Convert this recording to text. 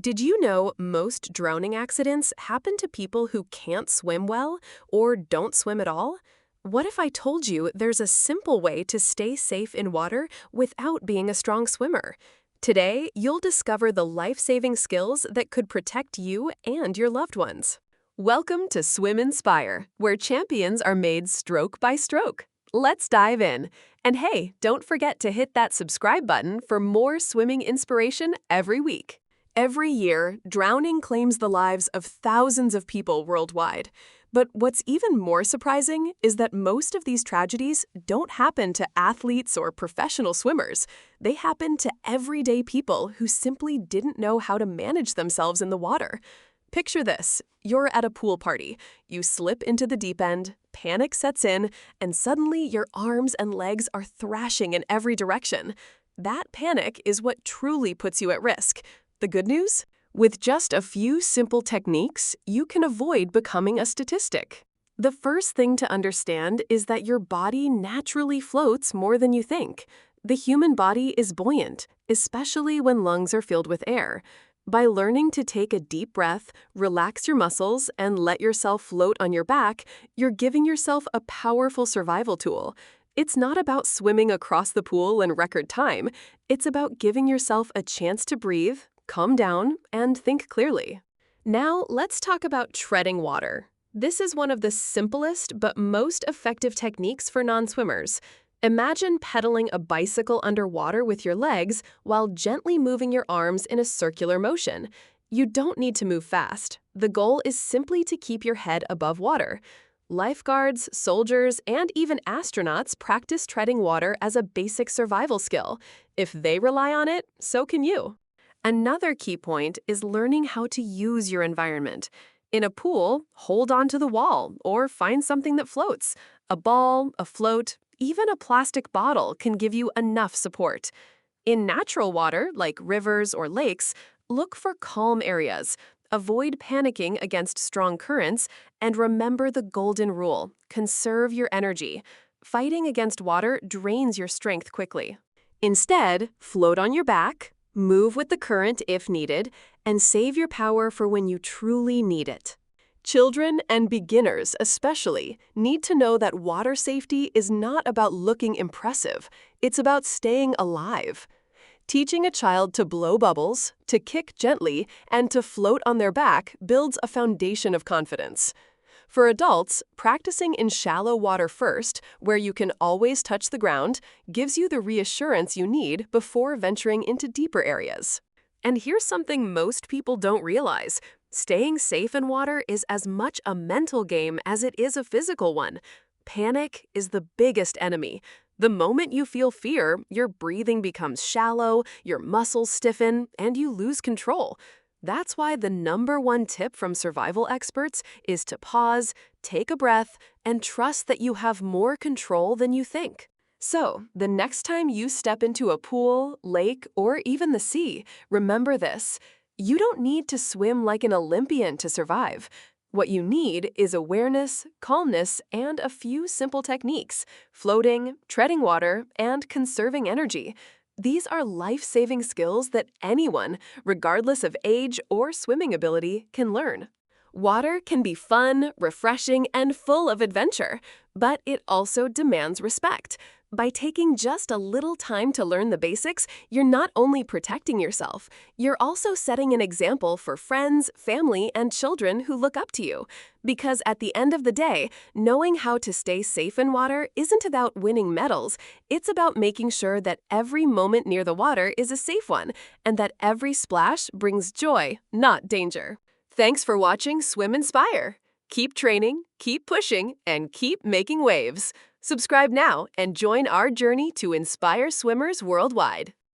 Did you know most drowning accidents happen to people who can't swim well or don't swim at all? What if I told you there's a simple way to stay safe in water without being a strong swimmer? Today, you'll discover the life-saving skills that could protect you and your loved ones. Welcome to Swim Inspire, where champions are made stroke by stroke. Let's dive in. And hey, don't forget to hit that subscribe button for more swimming inspiration every week. Every year, drowning claims the lives of thousands of people worldwide. But what's even more surprising is that most of these tragedies don't happen to athletes or professional swimmers. They happen to everyday people who simply didn't know how to manage themselves in the water. Picture this. You're at a pool party. You slip into the deep end, panic sets in, and suddenly your arms and legs are thrashing in every direction. That panic is what truly puts you at risk. The good news? With just a few simple techniques, you can avoid becoming a statistic. The first thing to understand is that your body naturally floats more than you think. The human body is buoyant, especially when lungs are filled with air. By learning to take a deep breath, relax your muscles, and let yourself float on your back, you're giving yourself a powerful survival tool. It's not about swimming across the pool in record time. It's about giving yourself a chance to breathe, calm down, and think clearly. Now, let's talk about treading water. This is one of the simplest but most effective techniques for non-swimmers. Imagine pedaling a bicycle underwater with your legs while gently moving your arms in a circular motion. You don't need to move fast. The goal is simply to keep your head above water. Lifeguards, soldiers, and even astronauts practice treading water as a basic survival skill. If they rely on it, so can you. Another key point is learning how to use your environment. In a pool, hold onto the wall or find something that floats. A ball, a float, even a plastic bottle can give you enough support. In natural water, like rivers or lakes, look for calm areas. Avoid panicking against strong currents, and remember the golden rule: conserve your energy. Fighting against water drains your strength quickly. Instead, float on your back, move with the current if needed, and save your power for when you truly need it. Children and beginners especially need to know that water safety is not about looking impressive. It's about staying alive. Teaching a child to blow bubbles, to kick gently, and to float on their back builds a foundation of confidence. For adults, practicing in shallow water first, where you can always touch the ground, gives you the reassurance you need before venturing into deeper areas. And here's something most people don't realize. Staying safe in water is as much a mental game as it is a physical one. Panic is the biggest enemy. The moment you feel fear, your breathing becomes shallow, your muscles stiffen, and you lose control. That's why the #1 tip from survival experts is to pause, take a breath, and trust that you have more control than you think. So, the next time you step into a pool, lake, or even the sea, remember this: you don't need to swim like an Olympian to survive. What you need is awareness, calmness, and a few simple techniques: floating, treading water, and conserving energy. These are life-saving skills that anyone, regardless of age or swimming ability, can learn. Water can be fun, refreshing, and full of adventure, but it also demands respect. By taking just a little time to learn the basics, you're not only protecting yourself, you're also setting an example for friends, family, and children who look up to you. Because at the end of the day, knowing how to stay safe in water isn't about winning medals. It's about making sure that every moment near the water is a safe one, and that every splash brings joy, not danger. Thanks for watching Swim Inspire. Keep training, keep pushing, and keep making waves. Subscribe now and join our journey to inspire swimmers worldwide.